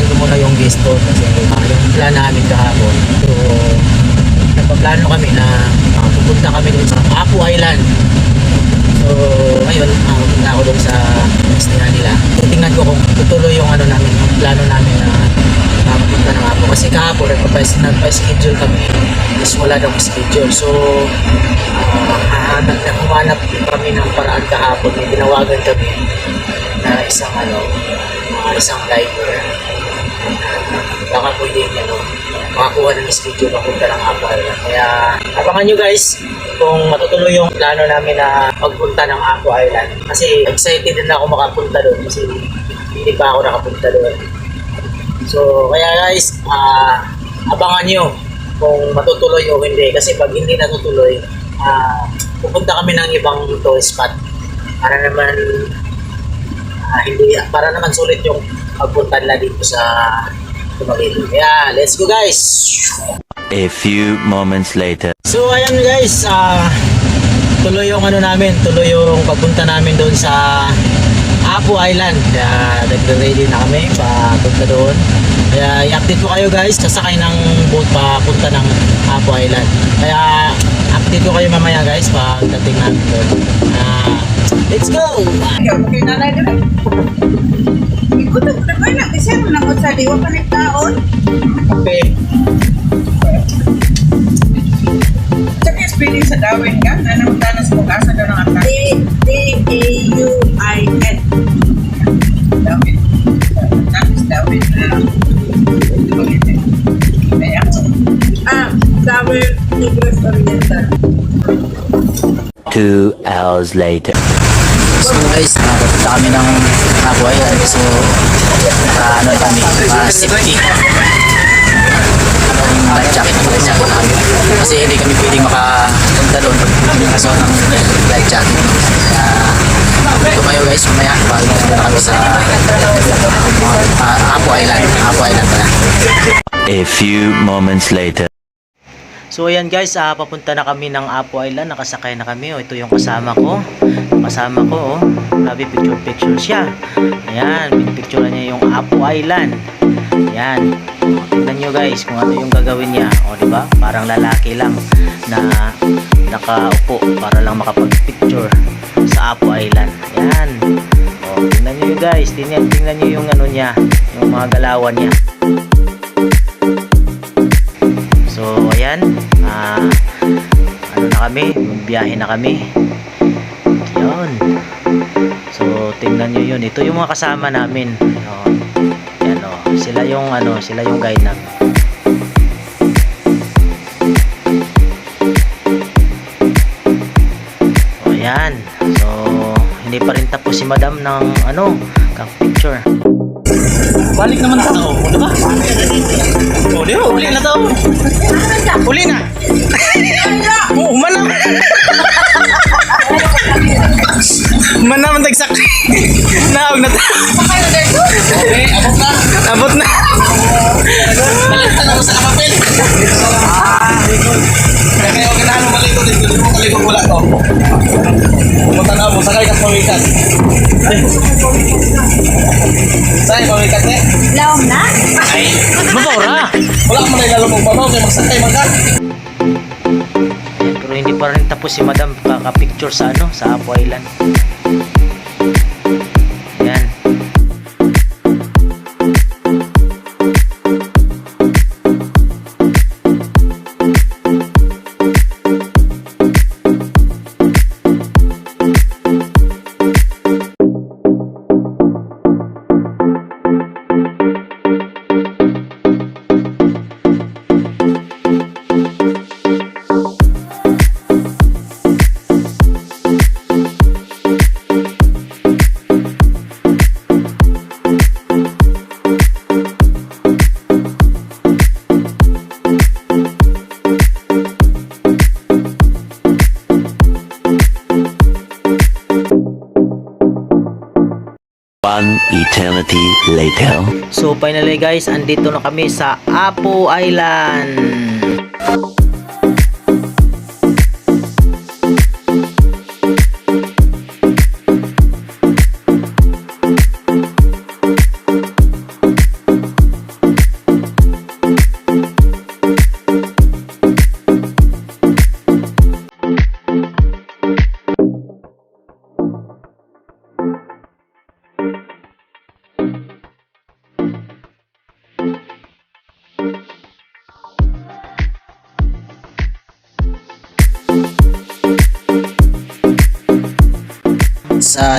pupuntahan ko muna yung guest ko kasi yung plan namin kahapon. So, nagpaplano kami na pupunta kami dun sa Apu Island. So, ngayon, pupunta ako dun sa restaurant nila. Titingnan ko kung tutuloy yung ano namin, yung plano namin na pupunta ng Apu. Kasi kahapon, nagpa-schedule kami. Is wala daw schedule. So, humanap kami ng paraan kahapon. May tinawagan kami na isang driver. Baka pwede makakuha ng schedule papunta ng Apu Island. Kaya abangan nyo guys kung matutuloy yung plano namin na magpunta ng Apu Island. Kasi excited din ako makapunta doon kasi hindi pa ako nakapunta doon. So kaya guys, abangan nyo kung matutuloy o hindi. Kasi pag hindi natutuloy, pupunta kami ng ibang tourist spot para naman sulit yung pagpunta nila dito sa Dumaguete. Yeah, let's go guys! A few moments later. So ayan guys, tuloy yung tuloy yung pagpunta namin doon sa Apu Island. Kaya nagre-ready na kami papunta doon. Kaya i-update ko kayo guys, sasakay ng boat papunta ng Apu Island. Kaya update ko kayo mamaya guys pagdating namin doon. Let's go! Okay, nanay doon. Ikot ako na ba na? Kasi mo na sa diwa pa nagtaon. Okay. Tsaka spelling sa dawin ka. Nanang tanas mo kasa doon ang atak. D-A-U-I-N. Dawin. Tanas dawin na. Kaya Dawin Negros Oriental. 2 hours later. So guys, papunta kami ng Apu Island. So, kami, safety. Life jacket namin. Kasi hindi kami pwedeng makapunta doon kaso ng life jacket. Kaya, ito kayo guys, mamaya, papunta na kami sa Apu Island. Apu Island pala. A few moments later. So ayan guys, papunta na kami ng Apu Island. Nakasakay na kami. Ito yung kasama ko. Grabe, picture siya. Ayan, picture niya yung Apu Island. Ayan. Tingnan nyo guys kung ano yung gagawin niya. O diba? Parang lalaki lang na nakaupo para lang makapag-picture sa Apu Island. Ayan. O, tingnan nyo guys. Tingnan nyo yung ano niya. Yung mga galawan niya. So ayan, biyahe na kami. Yun. So tingnan nyo yun. Ito yung mga kasama namin. Yan o. Sila yung guide namin. O ayan. So hindi pa rin tapos si madam ng kang picture. Balik naman to. Ano ba? Uli na to. Uli na. Oh, manam. Manam tagsak. Naog na ta. Okay, abot na. Balik na ako sa kapapel. Kaya okay na balik ko dito. Balik ko wala to. Pumunta na mo sakay ka pawikan. Say, pawikan eh. Laom na? Ay, mabora. Wala mo na ilalong mo kaya magsakay man ka. Pero hindi pa rin tapos si madam kaka-picture sa Apu Island. Yan. One eternity later. So finally guys, andito na kami sa Apu Island.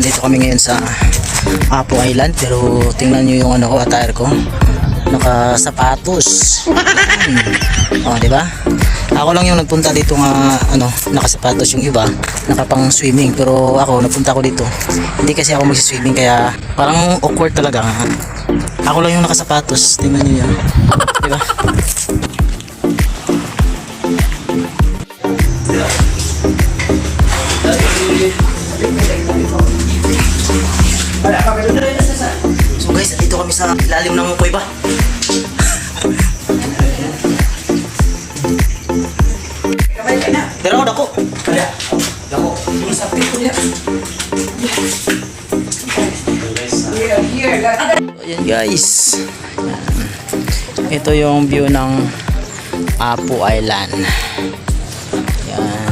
dito kami ngayon sa Apo Island, pero tingnan nyo yung ano ko, attire ko. Naka-sapatos. Oh, di ba? Ako lang yung nagpunta dito nga naka-sapatos, yung iba nakapang swimming, pero ako nagpunta ko dito. Hindi kasi ako mag-swimming kaya parang awkward talaga. Ako lang yung naka-sapatos. Tingnan nyo yan. Di ba? So guys, dito kami sa ilalim ng kuweba. Pero ako dako. Ayan guys. Ayan. Ito yung view ng Apo Island. Ayan.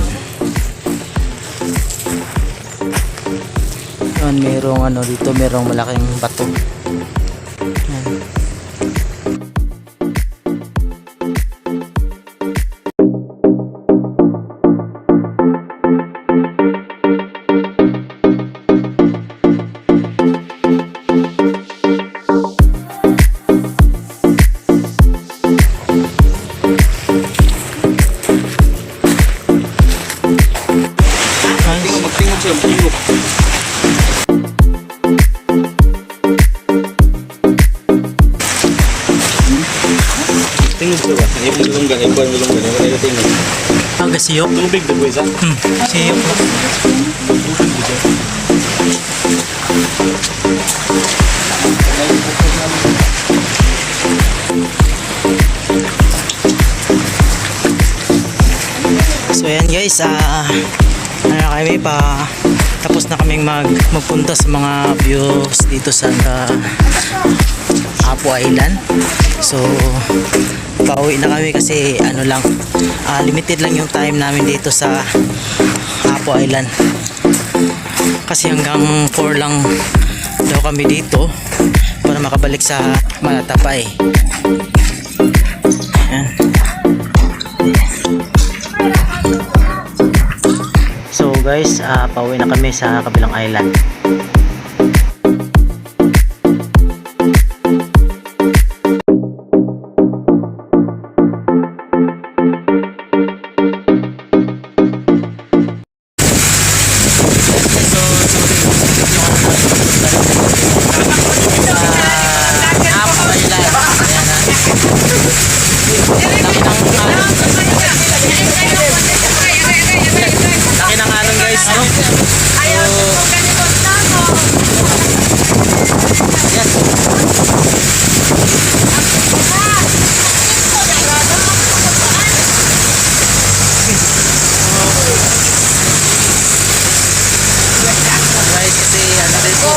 Ayan, merong dito, merong malaking bato. Ayan. Tingog siya ba? Hindi mo lunggan, ikaw ang lunggan, ikaw ang tingog. Ang gasiyok. Tubig na buwisa. Siyok. So ayan guys, kami pa tapos na kaming magpunta sa mga views dito sa Apo Island. So pauwi na kami kasi limited lang yung time namin dito sa Apo Island. Kasi hanggang 4 lang daw kami dito para makabalik sa Malatapay. Ayan. So guys, pauwi na kami sa kabilang island. Laki ng alon guys, no? Guys, kasi rin po.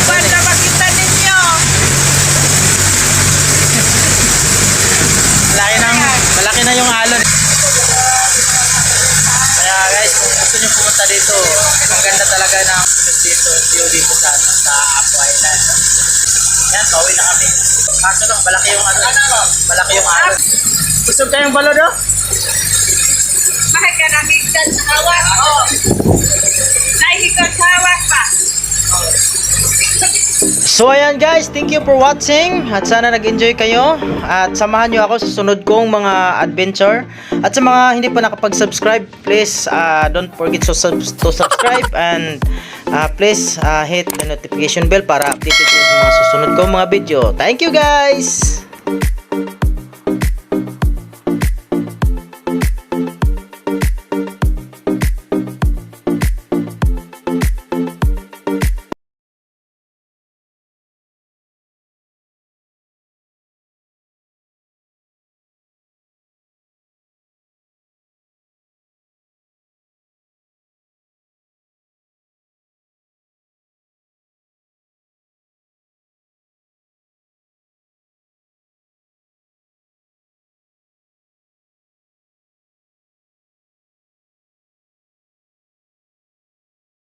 Malaki na yung alon. Kaya guys, kung gusto nyo pumunta dito, ang ganda talaga ng view dito sa Apo Island. Yan, pauwi na kami. Kaso lang, malaki yung malaki yung alon. Gusto kayong balon, no? Bakit ka nakikita sa hawas? Oo. Nakikita sa hawas pa. So ayan guys, thank you for watching at sana nag-enjoy kayo at samahan nyo ako sa sunod kong mga adventure. At sa mga hindi pa nakapag-subscribe, please don't forget to subscribe and please hit the notification bell para updated kayo sa mga susunod kong mga video. Thank you guys!